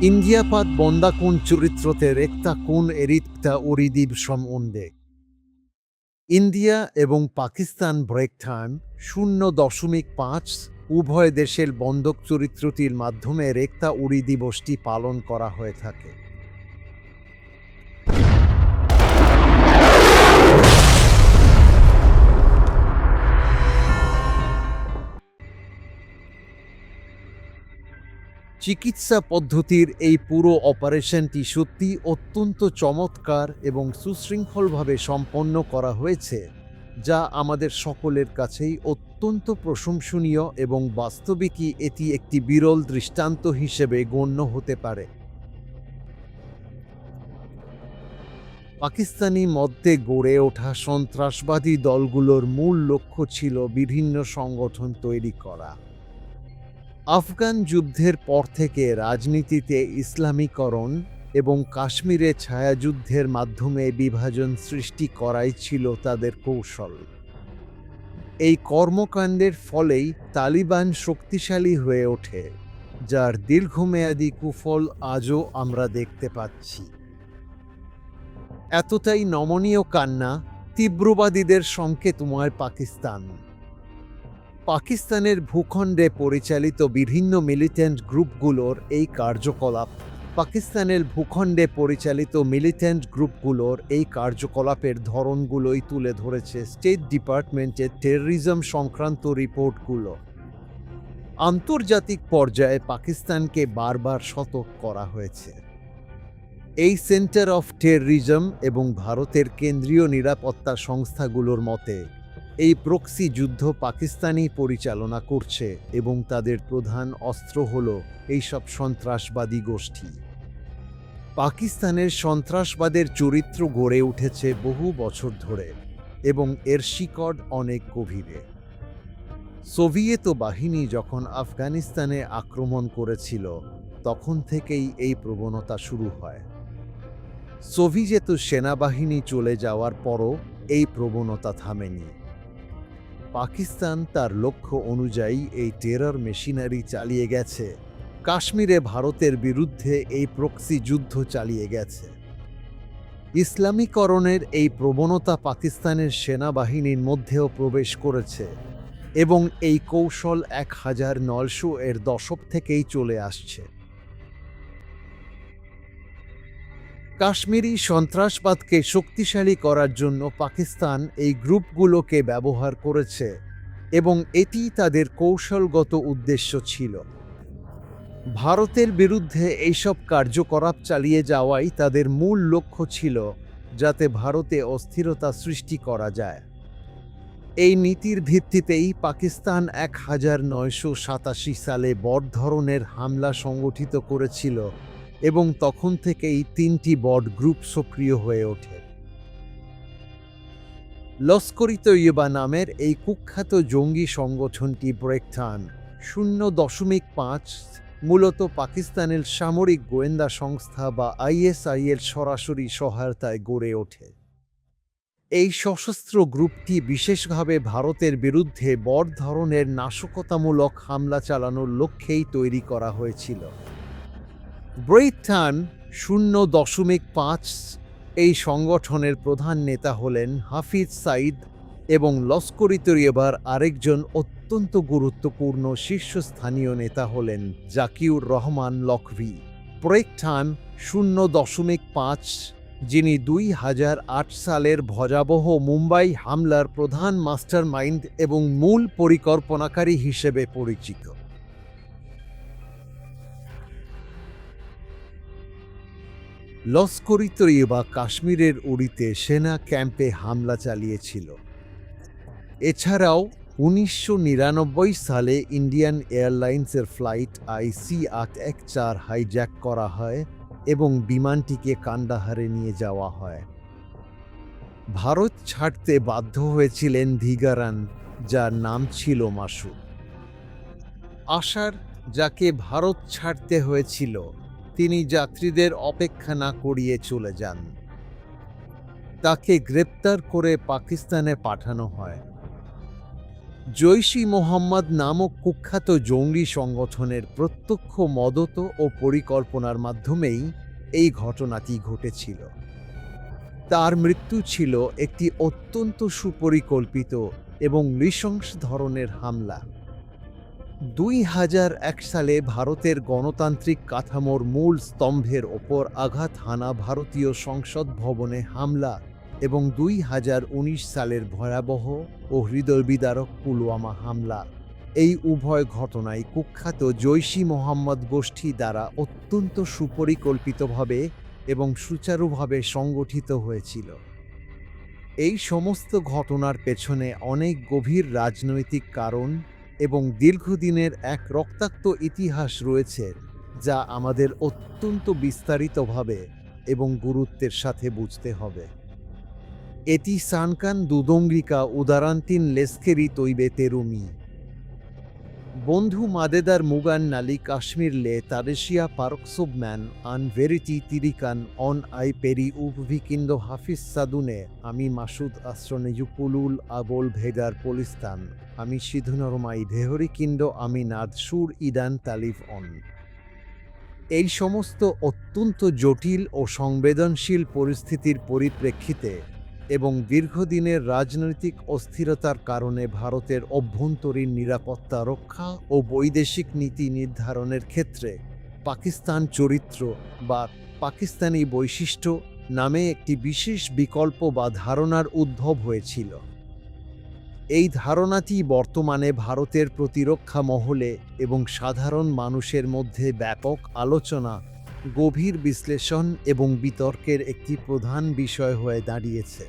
ইন্ডিয়াপাত বন্দা কোন চরিত্রতে রেক্তা কোন এরিত্তা ওরিদ্বীপ সম্বন্ধে ইন্ডিয়া এবং পাকিস্তান ব্রেক টাইম 0.5 উভয় দেশের বন্ধক চরিত্রটির মাধ্যমে রেক্তা উরি দিবসটি পালন করা হয়ে থাকে। চিকিৎসা পদ্ধতির এই পুরো অপারেশনটি সত্যি অত্যন্ত চমৎকার এবং সুশৃঙ্খলভাবে সম্পন্ন করা হয়েছে, যা আমাদের সকলের কাছেই অত্যন্ত প্রশংসনীয় এবং বাস্তবিকই এটি একটি বিরল দৃষ্টান্ত হিসেবে গণ্য হতে পারে। পাকিস্তানি মধ্যে গড়ে ওঠা সন্ত্রাসবাদী দলগুলোর মূল লক্ষ্য ছিল বিভিন্ন সংগঠন তৈরি করা। আফগান যুদ্ধের পর থেকে রাজনীতিতে ইসলামীকরণ এবং কাশ্মীরে ছায়াযুদ্ধের মাধ্যমে বিভাজন সৃষ্টি করাই ছিল তাদের কৌশল। এই কর্মকাণ্ডের ফলেই তালিবান শক্তিশালী হয়ে ওঠে, যার দীর্ঘমেয়াদী কুফল আজও আমরা দেখতে পাচ্ছি। এতটাই নমনীয় কান্না তীব্রবাদীদের সংকেতময় পাকিস্তান। পাকিস্তানের ভূখণ্ডে পরিচালিত বিভিন্ন মিলিটেন্ট গ্রুপগুলোর এই কার্যকলাপের ধরনগুলোই তুলে ধরেছে স্টেট ডিপার্টমেন্টের টেররিজম সংক্রান্ত রিপোর্টগুলো। আন্তর্জাতিক পর্যায়ে পাকিস্তানকে বারবার সতর্ক করা হয়েছে। এই সেন্টার অফ টেররিজম এবং ভারতের কেন্দ্রীয় নিরাপত্তা সংস্থাগুলোর মতে এই প্রক্সি যুদ্ধ পাকিস্তানই পরিচালনা করছে এবং তাদের প্রধান অস্ত্র হল এইসব সন্ত্রাসবাদী গোষ্ঠী। পাকিস্তানের সন্ত্রাসবাদের চরিত্র গড়ে উঠেছে বহু বছর ধরে এবং এর শিকড় অনেক গভীরে। সোভিয়েত বাহিনী যখন আফগানিস্তানে আক্রমণ করেছিল, তখন থেকেই এই প্রবণতা শুরু হয়। সোভিয়েত সেনাবাহিনী চলে যাওয়ার পরও এই প্রবণতা থামেনি। পাকিস্তান তার লক্ষ্য অনুযায়ী এই টেরর মেশিনারি চালিয়ে গেছে, কাশ্মীরে ভারতের বিরুদ্ধে এই প্রক্সি যুদ্ধ চালিয়ে গেছে। ইসলামীকরণের এই প্রবণতা পাকিস্তানের সেনাবাহিনীর মধ্যেও প্রবেশ করেছে এবং এই কৌশল 1900 এর দশক থেকেই চলে আসছে। কাশ্মীরি সন্ত্রাসবাদকে শক্তিশালী করার জন্য পাকিস্তান এই গ্রুপগুলোকে ব্যবহার করেছে এবং এটি তাদের কৌশলগত উদ্দেশ্য ছিল। ভারতের বিরুদ্ধে এইসব কার্যকলাপ চালিয়ে যাওয়াই তাদের মূল লক্ষ্য ছিল, যাতে ভারতে অস্থিরতা সৃষ্টি করা যায়। এই নীতির ভিত্তিতেই পাকিস্তান 1987 সালে বড় ধরনের হামলা সংগঠিত করেছিল এবং তখন থেকেই 3টি বড় গ্রুপ সক্রিয় হয়ে ওঠে। লস্কর-ই-তৈয়বা নামের এই কুখ্যাত জঙ্গি সংগঠনটি ব্রেক টাইম 0.5 মূলত পাকিস্তানের সামরিক গোয়েন্দা সংস্থা বা ISI-এর সরাসরি সহায়তায় গড়ে ওঠে। এই সশস্ত্র গ্রুপটি বিশেষভাবে ভারতের বিরুদ্ধে বড় ধরনের নাশকতামূলক হামলা চালানোর লক্ষ্যেই তৈরি করা হয়েছিল। ব্রেক টাইম 0.5 এই সংগঠনের প্রধান নেতা হলেন হাফিজ সাইদ এবং লস্কর-ই-তৈয়বার আরেকজন অত্যন্ত গুরুত্বপূর্ণ শীর্ষস্থানীয় নেতা হলেন জাকিউর রহমান লখভি। ব্রেক টাইম 0.5, যিনি 2008 সালের ভয়াবহ মুম্বাই হামলার প্রধান মাস্টারমাইন্ড এবং মূল পরিকল্পনাকারী হিসেবে পরিচিত। লস্কর-ই-তৈয়বা কাশ্মীরের উরিতে সেনা ক্যাম্পে হামলা চালিয়েছিল। এছাড়াও 1999 সালে ইন্ডিয়ান এয়ারলাইন্সের ফ্লাইট IC-814 হাইজ্যাক করা হয় এবং বিমানটিকে কান্দাহারে নিয়ে যাওয়া হয়। ভারত ছাড়তে বাধ্য হয়েছিলেন দিগারান, যার নাম ছিল মাসুদ। আশার, যাকে ভারত ছাড়তে হয়েছিল, তিনি যাত্রীদের অপেক্ষা না করিয়ে চলে যান। তাকে গ্রেপ্তার করে পাকিস্তানে পাঠানো হয়। জৈশ-ই মোহাম্মদ নামক কুখ্যাত জঙ্গি সংগঠনের প্রত্যক্ষ মদত ও পরিকল্পনার মাধ্যমেই এই ঘটনাটি ঘটেছিল। তার মৃত্যু ছিল একটি অত্যন্ত সুপরিকল্পিত এবং নৃশংস ধরনের হামলা। ২০০১ সালে ভারতের গণতান্ত্রিক কাঠামোর মূল স্তম্ভের ওপর আঘাত হানা ভারতীয় সংসদ ভবনে হামলা এবং ২০১৯ সালের ভয়াবহ ও হৃদয়বিদারক পুলওয়ামা হামলা, এই উভয় ঘটনাই কুখ্যাত জৈশ-ই মোহাম্মদ গোষ্ঠী দ্বারা অত্যন্ত সুপরিকল্পিতভাবে এবং সুচারুভাবে সংগঠিত হয়েছিল। এই সমস্ত ঘটনার পেছনে অনেক গভীর রাজনৈতিক কারণ এবং দীর্ঘদিনের এক রক্তাক্ত ইতিহাস রয়েছে, যা আমাদের অত্যন্ত বিস্তারিতভাবে এবং গুরুত্বের সাথে বুঝতে হবে। এটি সানকান দুদঙ্গিকা উদারান্তিন লেস্কেরি তৈবে তেরুমি বন্ধু মাদেদার মুগান নালি কাশ্মীর লে তারেশিয়া পারকসুবম্যান আন ভেরিটি তিরিকান অন আই পেরি উপভিকিন্দ হাফিজ সাদুনে আমি মাসুদ আশ্রনেজুপুলুল আগোল ভেগার পলিস্তান আমি সিধুনরমাই ভেহরিকিন্দ আমি নাদ সুর ইদান তালিফ অন। এই সমস্ত অত্যন্ত জটিল ও সংবেদনশীল পরিস্থিতির পরিপ্রেক্ষিতে এবং দীর্ঘদিনের রাজনৈতিক অস্থিরতার কারণে ভারতের অভ্যন্তরীণ নিরাপত্তা রক্ষা ও বৈদেশিক নীতি নির্ধারণের ক্ষেত্রে পাকিস্তান চরিত্র বা পাকিস্তানি বৈশিষ্ট্য নামে একটি বিশেষ বিকল্প বা ধারণার উদ্ভব হয়েছিল। এই ধারণাটি বর্তমানে ভারতের প্রতিরক্ষা মহলে এবং সাধারণ মানুষের মধ্যে ব্যাপক আলোচনা, গভীর বিশ্লেষণ এবং বিতর্কের একটি প্রধান বিষয় হয়ে দাঁড়িয়েছে।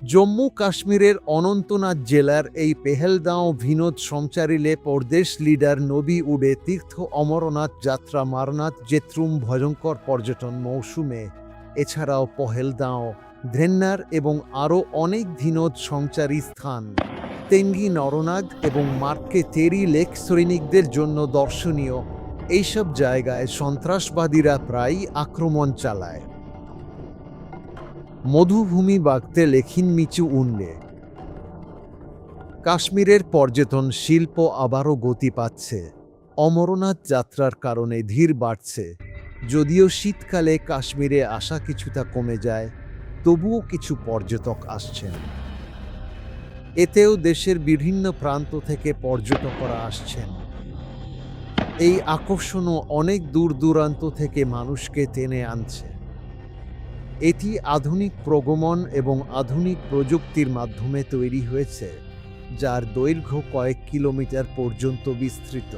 জম্মু কাশ্মীরের অনন্তনাগ জেলার এই পেহেলগাঁও বিনোদ সঞ্চারিলে প্রদেশ লিডার নবী উডে তীর্থ অমরনাথ যাত্রা মারনাথ জেত্রুম ভয়ঙ্কর পর্যটন মৌসুমে এছাড়াও পহেলগাঁও, ধেন্নার এবং আরও অনেক বিনোদ সঞ্চারী স্থান তেঙ্গি নরনাগ এবং মার্কে তেরি লেক সৈনিকদের জন্য দর্শনীয়। এইসব জায়গায় সন্ত্রাসবাদীরা প্রায়ই আক্রমণ চালায়। মধুভূমি বাগতে লেখিন মিচু উনলে কাশ্মীরের পর্যটন শিল্প আবারও গতি পাচ্ছে। অমরনাথ যাত্রার কারণে ভিড় বাড়ছে। যদিও শীতকালে কাশ্মীরে আসা কিছুটা কমে যায়, তবুও কিছু পর্যটক আসছেন। এতেও দেশের বিভিন্ন প্রান্ত থেকে পর্যটকরা আসছেন। এই আকর্ষণও অনেক দূর দূরান্ত থেকে মানুষকে টেনে আনছে। এটি আধুনিক প্রগমন এবং আধুনিক প্রযুক্তির মাধ্যমে তৈরি হয়েছে, যার দৈর্ঘ্য কয়েক কিলোমিটার পর্যন্ত বিস্তৃত।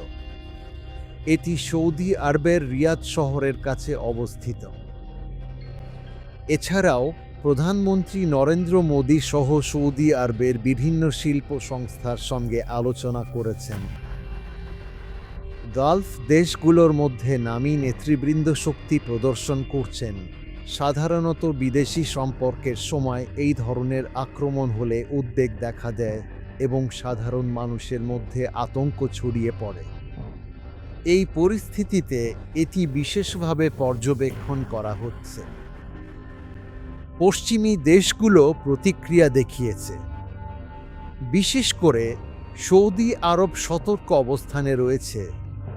এটি সৌদি আরবের রিয়াদ শহরের কাছে অবস্থিত। এছাড়াও প্রধানমন্ত্রী নরেন্দ্র মোদী সহ সৌদি আরবের বিভিন্ন শিল্প সংস্থার সঙ্গে আলোচনা করেছেন। গালফ দেশগুলোর মধ্যে নামী নেতৃবৃন্দ শক্তি প্রদর্শন করছেন। সাধারণত বিদেশি সম্পর্কের সময় এই ধরনের আক্রমণ হলে উদ্বেগ দেখা দেয় এবং সাধারণ মানুষের মধ্যে আতঙ্ক ছড়িয়ে পড়ে। এই পরিস্থিতিতে এটি বিশেষভাবে পর্যবেক্ষণ করা হচ্ছে। পশ্চিমী দেশগুলো প্রতিক্রিয়া দেখিয়েছে। বিশেষ করে সৌদি আরব সতর্ক অবস্থানে রয়েছে।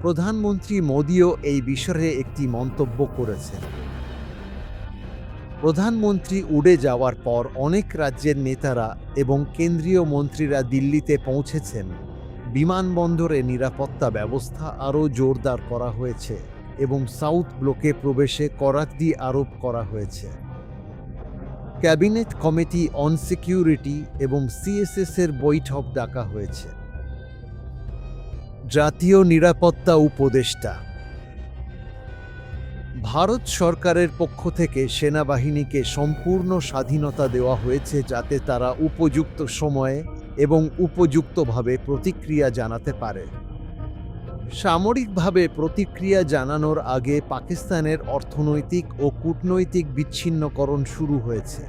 প্রধানমন্ত্রী মোদিও এই বিষয়ে একটি মন্তব্য করেছেন। প্রধানমন্ত্রী উড়ে যাওয়ার পর অনেক রাজ্যের নেতারা এবং কেন্দ্রীয় মন্ত্রীরা দিল্লিতে পৌঁছেছেন। বিমানবন্দরে নিরাপত্তা ব্যবস্থা আরও জোরদার করা হয়েছে এবং সাউথ ব্লকে প্রবেশে করাতি আরোপ করা হয়েছে। ক্যাবিনেট কমিটি অন সিকিউরিটি এবং সিএসএস-এর বৈঠক ডাকা হয়েছে। জাতীয় নিরাপত্তা উপদেষ্টা ভারত সরকারের পক্ষ থেকে সেনাবাহিনীকে সম্পূর্ণ স্বাধীনতা দেওয়া হয়েছে যাতে তারা উপযুক্ত সময়ে এবং উপযুক্তভাবে প্রতিক্রিয়া জানাতে পারে। সামরিকভাবে প্রতিক্রিয়া জানানোর আগে পাকিস্তানের অর্থনৈতিক ও কূটনৈতিক বিচ্ছিন্নকরণ শুরু হয়েছে।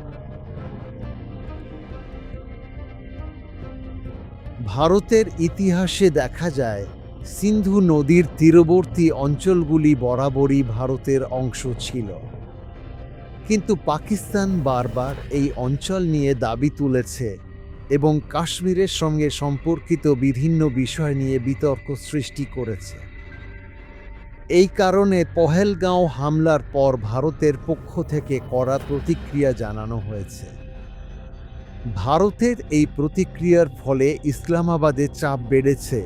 ভারতের ইতিহাসে দেখা যায়, সিন্ধু নদীর তীরবর্তী অঞ্চলগুলি বরাবরই ভারতের অংশ ছিল। কিন্তু পাকিস্তান বারবার এই অঞ্চল নিয়ে দাবি তুলেছে এবং কাশ্মীরের সঙ্গে সম্পর্কিত বিভিন্ন বিষয় নিয়ে বিতর্ক সৃষ্টি করেছে। এই কারণে পহেলগাঁও হামলার পর ভারতের পক্ষ থেকে কড়া প্রতিক্রিয়া জানানো হয়েছে। ভারতের এই প্রতিক্রিয়ার ফলে ইসলামাবাদে চাপ বেড়েছে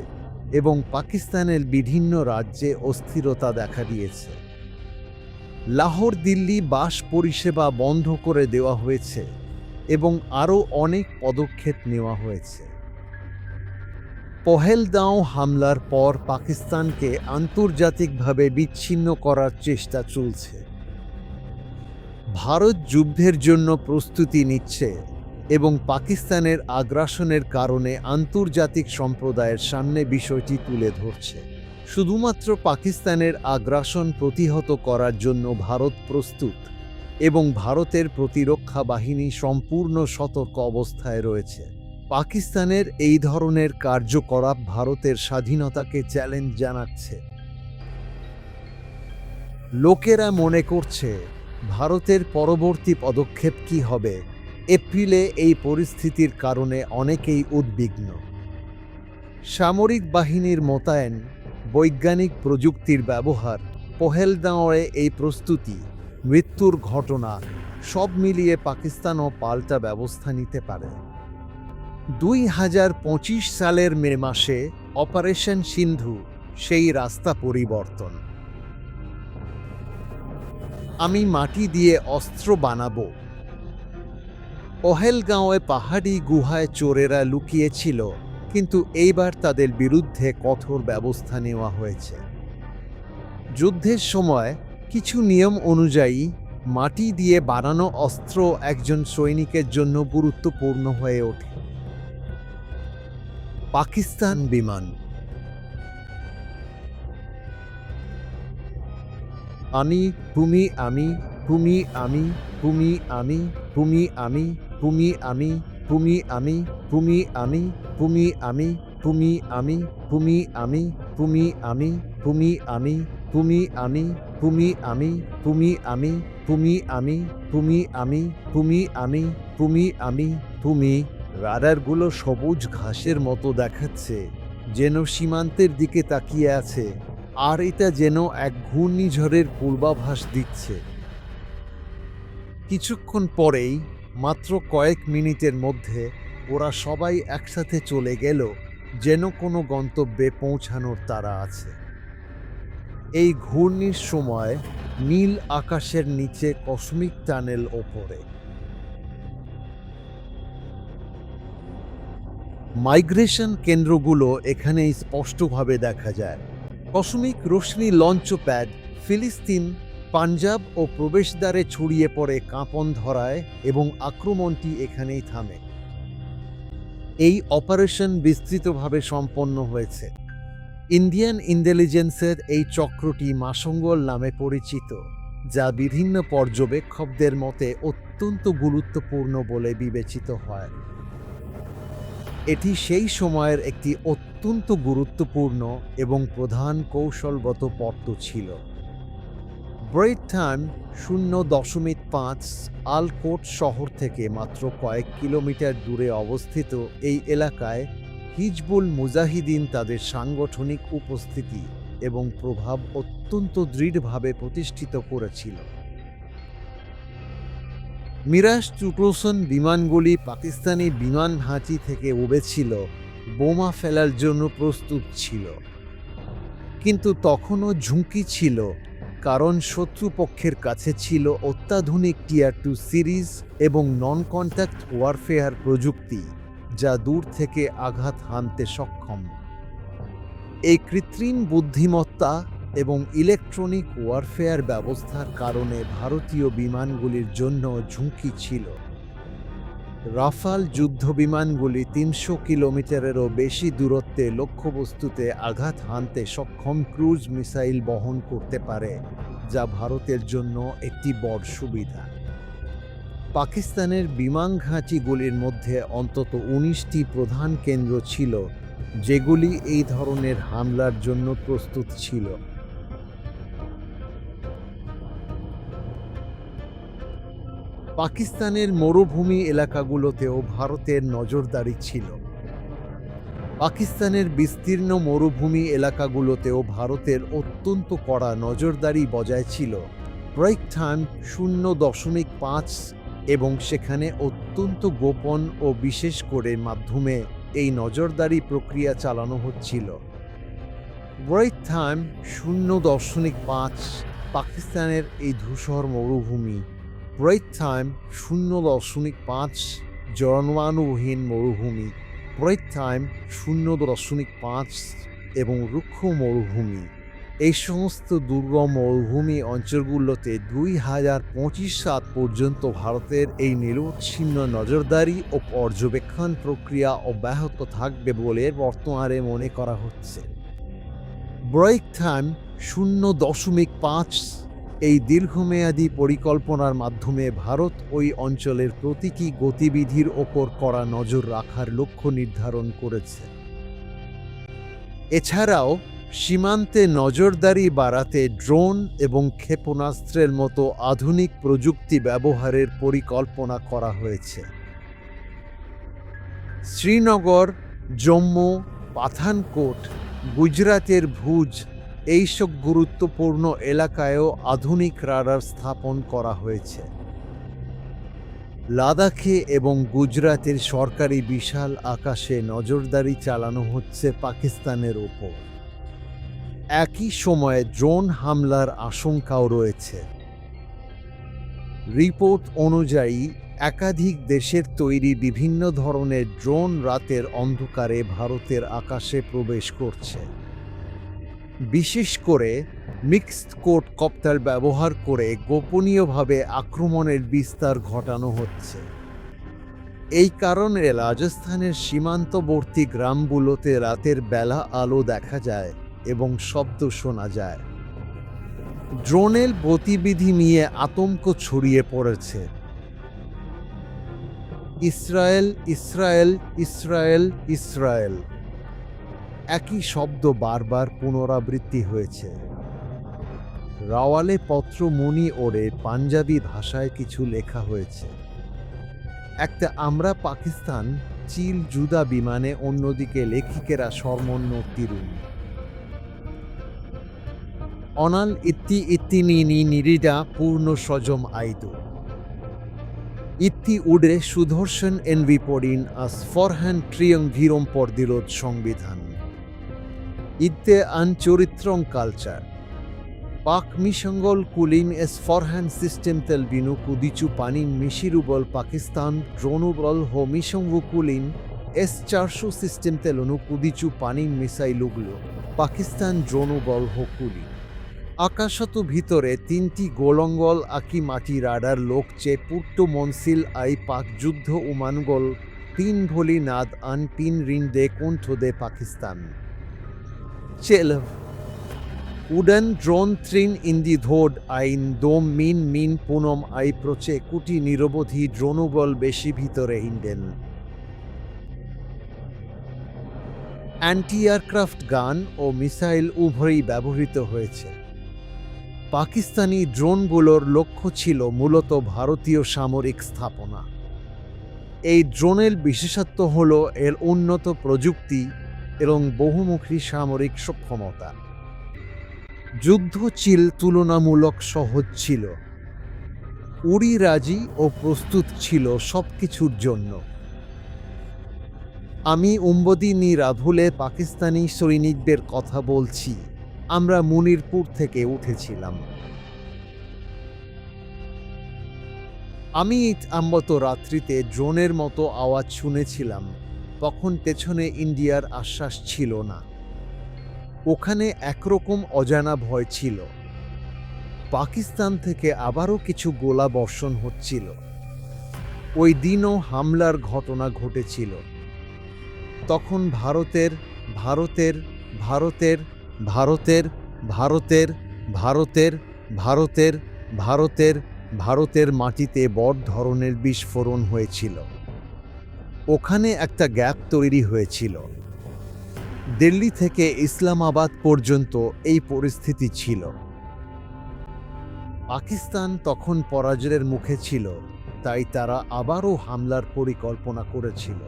এবং পাকিস্তানের বিভিন্ন রাজ্যে অস্থিরতা দেখা দিয়েছে। লাহোর দিল্লি বাস পরিষেবা বন্ধ করে দেওয়া হয়েছে এবং আরও অনেক পদক্ষেপ নেওয়া হয়েছে। পহেলগাঁও হামলার পর পাকিস্তানকে আন্তর্জাতিকভাবে বিচ্ছিন্ন করার চেষ্টা চলছে। ভারত যুদ্ধের জন্য প্রস্তুতি নিচ্ছে এবং পাকিস্তানের আগ্রাসনের কারণে আন্তর্জাতিক সম্প্রদায়ের সামনে বিষয়টি তুলে ধরছে। শুধুমাত্র পাকিস্তানের আগ্রাসন প্রতিহত করার জন্য ভারত প্রস্তুত এবং ভারতের প্রতিরক্ষা বাহিনী সম্পূর্ণ সতর্ক অবস্থায় রয়েছে। পাকিস্তানের এই ধরনের কার্যকলাপ ভারতের স্বাধীনতাকে চ্যালেঞ্জ জানাচ্ছে। লোকেরা মনে করছে ভারতের পরবর্তী পদক্ষেপ কী হবে। এপ্রিলে এই পরিস্থিতির কারণে অনেকেই উদ্বিগ্ন। সামরিক বাহিনীর মোতায়েন, বৈজ্ঞানিক প্রযুক্তির ব্যবহার, পহেলগাঁওয়ে এই প্রস্তুতি, মৃত্যুর ঘটনা সব মিলিয়ে পাকিস্তানও পাল্টা ব্যবস্থা নিতে পারে। 2025 সালের মে মাসে অপারেশন সিন্ধু সেই রাস্তা পরিবর্তন। আমি মাটি দিয়ে অস্ত্র বানাবো। পহেলগাঁওয়ে পাহাড়ি গুহায় চোরেরা লুকিয়েছিল, কিন্তু এইবার তাদের বিরুদ্ধে কঠোর ব্যবস্থা নেওয়া হয়েছে। যুদ্ধের সময় কিছু নিয়ম অনুযায়ী মাটি দিয়ে বানানো অস্ত্র একজন সৈনিকের জন্য গুরুত্বপূর্ণ হয়ে ওঠে। পাকিস্তান বিমান। আমি, তুমি, আমি, তুমি, আমি, তুমি, আমি, তুমি, আমি, তুমি, আমি, তুমি, আমি, তুমি, আমি, তুমি, আমি, তুমি, আমি, তুমি, আমি, তুমি, আমি, তুমি, আমি, তুমি, আমি, তুমি, আমি, তুমি, আমি, তুমি, আমি, তুমি, আমি, তুমি, আমি, তুমি, আমি, তুমি। রাডারগুলো সবুজ ঘাসের মতো দেখাচ্ছে, যেন সীমান্তের দিকে তাকিয়ে আছে, আর এটা যেন এক ঘূর্ণিঝড়ের পূর্বাভাস দিচ্ছে। কিছুক্ষণ পরেই, মাত্র কয়েক মিনিটের মধ্যে ওরা সবাই একসাথে চলে গেল, যেন কোনো গন্তব্যে পৌঁছানোর তাড়া আছে। এই ঘূর্ণির সময় নীল আকাশের নিচে কসমিক টানেল ওপরে। মাইগ্রেশন কেন্দ্রগুলো এখানেই স্পষ্টভাবে দেখা যায়। কসমিক রশ্মি লঞ্চপ্যাড ফিলিস্তিন, পাঞ্জাব ও প্রবেশদ্বারে ছড়িয়ে পড়ে কাঁপন ধরায় এবং আক্রমণটি এখানেই থামে। এই অপারেশন বিস্তৃতভাবে সম্পন্ন হয়েছে। ইন্ডিয়ান ইন্টেলিজেন্সের এই চক্রটি মাসঙ্গল নামে পরিচিত, যা বিভিন্ন পর্যবেক্ষকদের মতে অত্যন্ত গুরুত্বপূর্ণ বলে বিবেচিত হয়। এটি সেই সময়ের একটি অত্যন্ত গুরুত্বপূর্ণ এবং প্রধান কৌশলগত পথ ছিল। ব্রেড টাইম 0.5 আলকোট শহর থেকে মাত্র কয়েক কিলোমিটার দূরে অবস্থিত এই এলাকায় হিজবুল মুজাহিদিন তাদের সাংগঠনিক উপস্থিতি এবং প্রভাব অত্যন্ত দৃঢ়ভাবে প্রতিষ্ঠিত করেছিল। মিরাজ টুটোসন বিমানগুলি পাকিস্তানি বিমান ঘাঁটি থেকে উড়েছিল, বোমা ফেলার জন্য প্রস্তুত ছিল। কিন্তু তখনও ঝুঁকি ছিল, কারণ শত্রুপক্ষের কাছে ছিল অত্যাধুনিক টিয়ার 2 সিরিজ এবং নন কন্ট্যাক্ট ওয়ারফেয়ার প্রযুক্তি, যা দূর থেকে আঘাত হানতে সক্ষম। এই কৃত্রিম বুদ্ধিমত্তা এবং ইলেকট্রনিক ওয়ারফেয়ার ব্যবস্থার কারণে ভারতীয় বিমানগুলির জন্য ঝুঁকি ছিল। রাফাল যুদ্ধবিমানগুলি 300 কিলোমিটারেরও বেশি দূরত্বে লক্ষ্যবস্তুতে আঘাত হানতে সক্ষম ক্রুজ মিসাইল বহন করতে পারে, যা ভারতের জন্য একটি বড় সুবিধা। পাকিস্তানের বিমান ঘাঁটিগুলির মধ্যে অন্তত 19টি প্রধান কেন্দ্র ছিল, যেগুলি এই ধরনের হামলার জন্য প্রস্তুত ছিল। পাকিস্তানের মরুভূমি এলাকাগুলোতেও ভারতের নজরদারি ছিল। পাকিস্তানের বিস্তীর্ণ মরুভূমি এলাকাগুলোতেও ভারতের অত্যন্ত কড়া নজরদারি বজায় ছিল। ব্রেক টাইম 0.5 এবং সেখানে অত্যন্ত গোপন ও বিশেষ করে মাধ্যমে এই নজরদারি প্রক্রিয়া চালানো হচ্ছিল। ব্রেক টাইম 0.5 পাকিস্তানের এই ধূসর মরুভূমি, ব্রেক টাইম 0.5 জনমানবহীন মরুভূমি, ব্রেক টাইম 0.5 এবং রুক্ষ মরুভূমি, এই সমস্ত দুর্গম মরুভূমি অঞ্চলগুলোতে 2025 সাল পর্যন্ত ভারতের এই নিরবচ্ছিন্ন নজরদারি ও পর্যবেক্ষণ প্রক্রিয়া অব্যাহত থাকবে বলে বর্তমানে মনে করা হচ্ছে। ব্রেক টাইম 0.5 এই দীর্ঘমেয়াদী পরিকল্পনার মাধ্যমে ভারত ওই অঞ্চলের প্রতীকী গতিবিধির ওপর কড়া নজর রাখার লক্ষ্য নির্ধারণ করেছে। এছাড়াও সীমান্তে নজরদারি বাড়াতে ড্রোন এবং ক্ষেপণাস্ত্রের মতো আধুনিক প্রযুক্তি ব্যবহারের পরিকল্পনা করা হয়েছে। শ্রীনগর, জম্মু, পাঠানকোট, গুজরাতের ভুজ এইসব গুরুত্বপূর্ণ এলাকায়ও আধুনিক রাডার স্থাপন করা হয়েছে। লাদাখে এবং গুজরাতের সরকারি বিশাল আকাশে নজরদারি চালানো হচ্ছে পাকিস্তানের ওপর। একই সময়ে ড্রোন হামলার আশঙ্কাও রয়েছে। রিপোর্ট অনুযায়ী একাধিক দেশের তৈরি বিভিন্ন ধরনের ড্রোন রাতের অন্ধকারে ভারতের আকাশে প্রবেশ করছে। বিশেষ করে মিক্সড কোড কপ্টার ব্যবহার করে গোপনীয়ভাবে আক্রমণের বিস্তার ঘটানো হচ্ছে। এই কারণে রাজস্থানের সীমান্তবর্তী গ্রামগুলোতে রাতের বেলা আলো দেখা যায় এবং শব্দ শোনা যায়। ড্রোনের গতিবিধি নিয়ে আতঙ্ক ছড়িয়ে পড়েছে। ইসরায়েল, ইসরায়েল, ইসরায়েল, ইসরায়েল, একই শব্দ বারবার পুনরাবৃত্তি হয়েছে। রাওয়ালে পত্র মনি ওরে পাঞ্জাবি ভাষায় কিছু লেখা হয়েছে। একটা আমরা পাকিস্তান চিল জুদা বিমানে, অন্যদিকে লেখিকেরা স্বর্ণন্য তিরুন অনাল ইত্তি ইত্তি নি নিরিডা পূর্ণ সজম আইদু ইত্তি উডে সুদর্শন এনভি পড়িন আস ফরহান ট্রিয়ং ভিরম পরদিরোধ সংবিধান ইত্তে আন চরিত্রং কালচার পাক মিশঙ্গল কুলিন এস ফরহান সিস্টেম তেল বিনু কুদিচু পানিন মিশিরুবল পাকিস্তান ড্রোনুবল হো মিশংভু কুলিন এস 400 সিস্টেম তেলনু কুদিচু পানিন মিসাইলুগুলো পাকিস্তান ড্রোনুবল হো কুলিন আকাশত ভিতরে 3টি গোলঙ্গল আকি মাটি রাডার লোক চে পুট্টো মনসিল আই পাক যুদ্ধ উমানগল 3 ভলি নাদ আন 3 রিন দে কুণ্ঠ দে পাকিস্তান চেল উডান ড্রোন থ্রিন ইন্দি ধোড আইন দোম মিন পুনম আই প্রচে কুটি নিরবধি ড্রোনুবল বেশি ভিতরে ইন্ডেন অ্যান্টি এয়ারক্রাফট গান ও মিসাইল উভয়ই ব্যবহৃত হয়েছে। পাকিস্তানি ড্রোনগুলোর লক্ষ্য ছিল মূলত ভারতীয় সামরিক স্থাপনা। এই ড্রোনের বিশেষত্ব হল এর উন্নত প্রযুক্তি এবং বহুমুখী সামরিক সক্ষমতা। যুদ্ধ চিল তুলনামূলক সহজ ছিল। উড়ি রাজি ও প্রস্তুত ছিল সবকিছুর জন্য। আমি উম্বদিনী রাভুলে পাকিস্তানি সৈনিকদের কথা বলছি। আমরা মুনিরপুর থেকে উঠেছিলাম। আমি আমত রাত্রিতে ড্রোনের মতো আওয়াজ শুনেছিলাম। তখন পেছনে ইন্ডিয়ার আশ্বাস ছিল না। ওখানে একরকম অজানা ভয় ছিল। পাকিস্তান থেকে আবারও কিছু গোলা বর্ষণ হচ্ছিল। ওই দিনও হামলার ঘটনা ঘটেছিল। তখন ভারতের ভারতের ভারতের ভারতের ভারতের ভারতের ভারতের ভারতের ভারতের মাটিতে বড় ধরনের বিস্ফোরণ হয়েছিল। ওখানে একটা গ্যাপ তৈরি হয়েছিল। দিল্লি থেকে ইসলামাবাদ পর্যন্ত এই পরিস্থিতি ছিল। পাকিস্তান তখন পরাজয়ের মুখে ছিল। তাই তারা আবারও হামলার পরিকল্পনা করেছিল।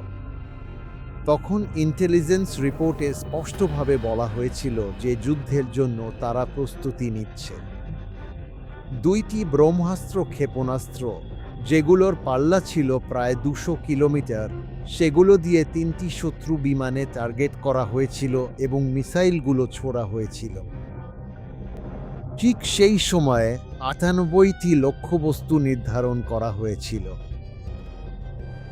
তখন ইন্টেলিজেন্স রিপোর্টে স্পষ্টভাবে বলা হয়েছিল যে যুদ্ধের জন্য তারা প্রস্তুতি নিচ্ছে। 2টি ব্রহ্মাস্ত্র ক্ষেপণাস্ত্র, যেগুলোর পাল্লা ছিল প্রায় 200 কিলোমিটার, সেগুলো দিয়ে 3টি শত্রু বিমানে টার্গেট করা হয়েছিল এবং মিসাইলগুলো ছোড়া হয়েছিল। ঠিক সেই সময়ে 98টি লক্ষ্যবস্তু নির্ধারণ করা হয়েছিল।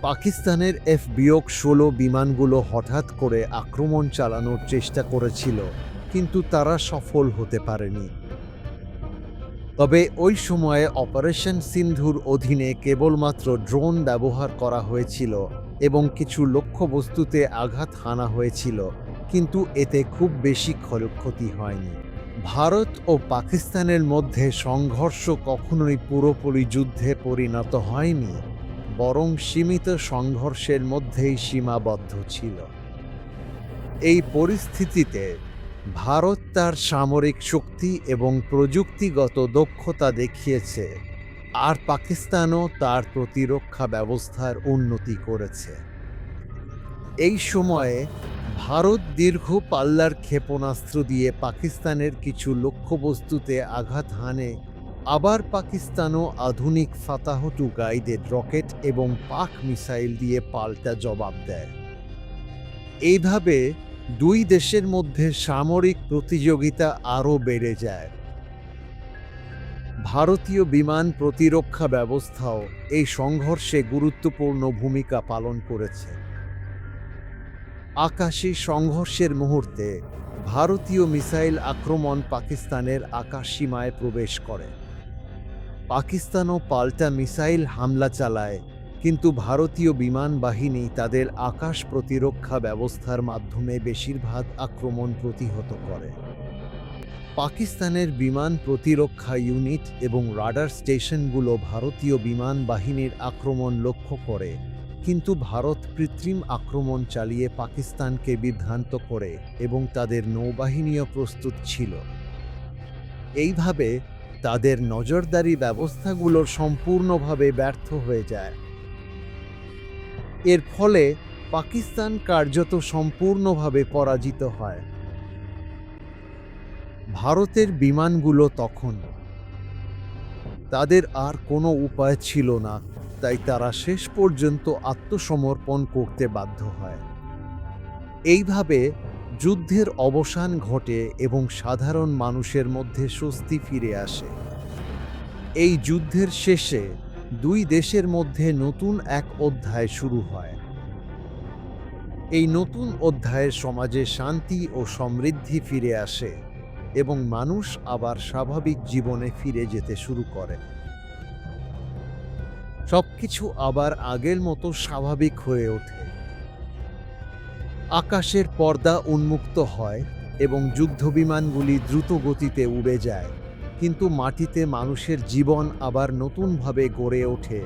পাকিস্তানের F-16 বিমানগুলো হঠাৎ করে আক্রমণ চালানোর চেষ্টা করেছিল, কিন্তু তারা সফল হতে পারেনি। তবে ওই সময়ে অপারেশন সিন্ধুর অধীনে কেবলমাত্র ড্রোন ব্যবহার করা হয়েছিল এবং কিছু লক্ষ্যবস্তুতে আঘাত হানা হয়েছিল, কিন্তু এতে খুব বেশি ক্ষয়ক্ষতি হয়নি। ভারত ও পাকিস্তানের মধ্যে সংঘর্ষ কখনোই পুরোপুরি যুদ্ধে পরিণত হয়নি, বরং সীমিত সংঘর্ষের মধ্যেই সীমাবদ্ধ ছিল। এই পরিস্থিতিতে ভারত তার সামরিক শক্তি এবং প্রযুক্তিগত দক্ষতা দেখিয়েছে, আর পাকিস্তানও তার প্রতিরক্ষা ব্যবস্থার উন্নতি করেছে। এই সময়ে ভারত দীর্ঘ পাল্লার ক্ষেপণাস্ত্র দিয়ে পাকিস্তানের কিছু লক্ষ্যবস্তুতে আঘাত হানে, আবার পাকিস্তানও আধুনিক ফাতাহ-2 গাইডেড রকেট এবং পাক মিসাইল দিয়ে পাল্টা জবাব দেয়। এইভাবে দুই দেশের মধ্যে সামরিক প্রতিযোগিতা আরও বেড়ে যায়। ভারতীয় বিমান প্রতিরক্ষা ব্যবস্থাও এই সংঘর্ষে গুরুত্বপূর্ণ ভূমিকা পালন করেছে। আকাশী সংঘর্ষের মুহূর্তে ভারতীয় মিসাইল আক্রমণ পাকিস্তানের আকাশ সীমায় প্রবেশ করে। পাকিস্তানও পাল্টা মিসাইল হামলা চালায়, কিন্তু ভারতীয় বিমান বাহিনী তাদের আকাশ প্রতিরক্ষা ব্যবস্থার মাধ্যমে বেশিরভাগ আক্রমণ প্রতিহত করে। পাকিস্তানের বিমান প্রতিরক্ষা ইউনিট এবং রাডার স্টেশনগুলো ভারতীয় বিমান বাহিনীর আক্রমণ লক্ষ্য করে, কিন্তু ভারত কৃত্রিম আক্রমণ চালিয়ে পাকিস্তানকে বিভ্রান্ত করে এবং তাদের নৌবাহিনীও প্রস্তুত ছিল। এইভাবে তাদের নজরদারি ব্যবস্থাগুলো সম্পূর্ণভাবে ব্যর্থ হয়ে যায়। এর ফলে পাকিস্তান কার্যত সম্পূর্ণভাবে পরাজিত হয়। ভারতের বিমানগুলো তখন তাদের আর কোনো উপায় ছিল না, তাই তারা শেষ পর্যন্ত আত্মসমর্পণ করতে বাধ্য হয়। এইভাবে যুদ্ধের অবসান ঘটে এবং সাধারণ মানুষের মধ্যে স্বস্তি ফিরে আসে। এই যুদ্ধের শেষে দুই দেশের মধ্যে নতুন এক অধ্যায় শুরু হয়। এই নতুন অধ্যায়ের সমাজে শান্তি ও সমৃদ্ধি ফিরে আসে এবং মানুষ আবার স্বাভাবিক জীবনে ফিরে যেতে শুরু করে। সবকিছু আবার আগের মতো স্বাভাবিক হয়ে ওঠে। আকাশের পর্দা উন্মুক্ত হয় এবং যুদ্ধবিমানগুলি দ্রুত গতিতে উড়ে যায়, কিন্তু মাটিতে মানুষের জীবন আবার নতুনভাবে গড়ে ওঠে।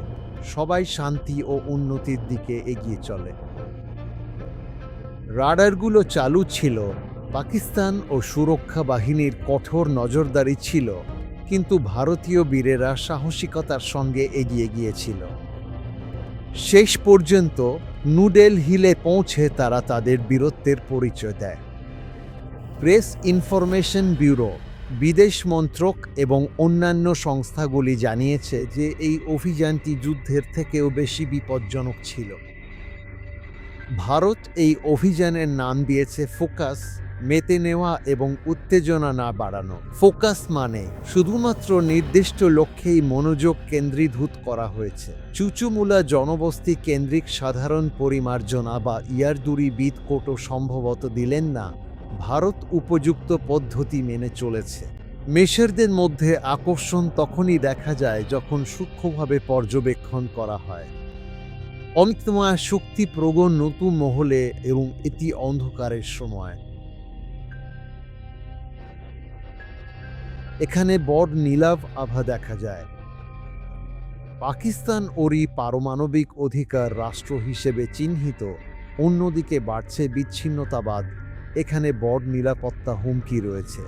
সবাই শান্তি ও উন্নতির দিকে এগিয়ে চলে। রাডারগুলো চালু ছিল, পাকিস্তান ও সুরক্ষা বাহিনীর কঠোর নজরদারি ছিল, কিন্তু ভারতীয় বীরেরা সাহসিকতার সঙ্গে এগিয়ে গিয়েছিল। শেষ পর্যন্ত নিউদিল্লিতে পৌঁছে তারা তাদের বীরত্বের পরিচয় দেয়। প্রেস ইনফরমেশন ব্যুরো, বিদেশ মন্ত্রক এবং অন্যান্য সংস্থাগুলি জানিয়েছে যে এই অভিযানটি যুদ্ধের থেকেও বেশি বিপজ্জনক ছিল। ভারত এই অভিযানের নাম দিয়েছে ফোকাস, মেতে নেওয়া এবং উত্তেজনা না বাড়ানো। ফোকাস মানে শুধুমাত্র নির্দিষ্ট লক্ষ্যেই মনোযোগ কেন্দ্রীভূত করা হয়েছে। চুচুমুলা জনবস্তি কেন্দ্রিক সাধারণ পরিমার্জনা বা ইয়ারদুরি বিদকোটো সম্ভবত দিলেন না। ভারত উপযুক্ত পদ্ধতি মেনে চলেছে। মেশরদের মধ্যে আকর্ষণ তখনই দেখা যায় যখন সূক্ষ্মভাবে পর্যবেক্ষণ করা হয়। অমিতময় শক্তি প্রগণ নতুন মহলে এবং এটি অন্ধকারের সময়। এখানে বড় নীলাভ আভা দেখা যায়। পাকিস্তান ওরই পারমাণবিক অধিকার রাষ্ট্র হিসেবে চিহ্নিত, অন্যদিকে বাড়ছে বিচ্ছিন্নতাবাদ। এখানে বড় নিরাপত্তা হুমকি রয়েছে।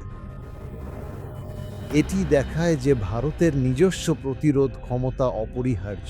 এটি দেখায় যে ভারতের নিজস্ব প্রতিরোধ ক্ষমতা অপরিহার্য।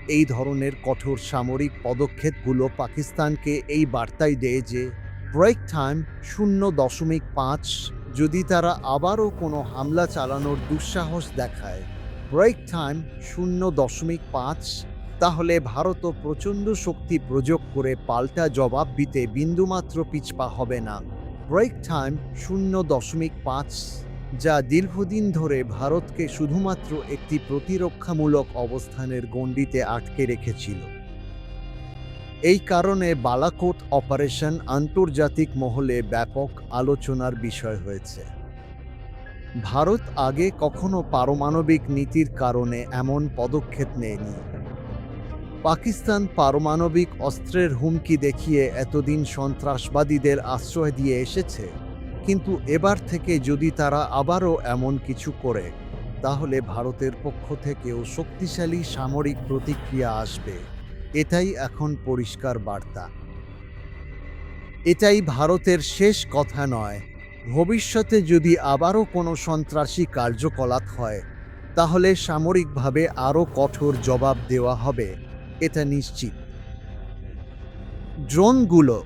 এই ধরনের কঠোর সামরিক পদক্ষেপগুলো পাকিস্তানকে এই বার্তাই দেয় যে ব্রেক টাইম 0.5, যদি তারা আবারও কোনো হামলা চালানোর দুঃসাহস দেখায় ব্রেক টাইম 0.5, তাহলে ভারতও প্রচণ্ড শক্তি প্রয়োগ করে পাল্টা জবাব দিতে বিন্দুমাত্র পিছপা হবে না। ব্রেক টাইম 0.5, যা দীর্ঘদিন ধরে ভারতকে শুধুমাত্র একটি প্রতিরক্ষামূলক অবস্থানের গণ্ডিতে আটকে রেখেছিল। এই কারণে বালাকোট অপারেশন আন্তর্জাতিক মহলে ব্যাপক আলোচনার বিষয় হয়েছে। ভারত আগে কখনো পারমাণবিক নীতির কারণে এমন পদক্ষেপ নেয়নি। পাকিস্তান পারমাণবিক অস্ত্রের হুমকি দেখিয়ে এতদিন সন্ত্রাসবাদীদের আশ্রয় দিয়ে এসেছে, কিন্তু এবার থেকে যদি তারা আবারও এমন কিছু করে, তাহলে ভারতের পক্ষ থেকেও শক্তিশালী সামরিক প্রতিক্রিয়া আসবে। এটাই এখন পরিষ্কার বার্তা। এটাই ভারতের শেষ কথা নয়। ভবিষ্যতে যদি আবারও কোনো সন্ত্রাসী কার্যকলাপ হয়, তাহলে সামরিকভাবে আরও কঠোর জবাব দেওয়া হবে, এটা নিশ্চিত। ড্রোনগুলো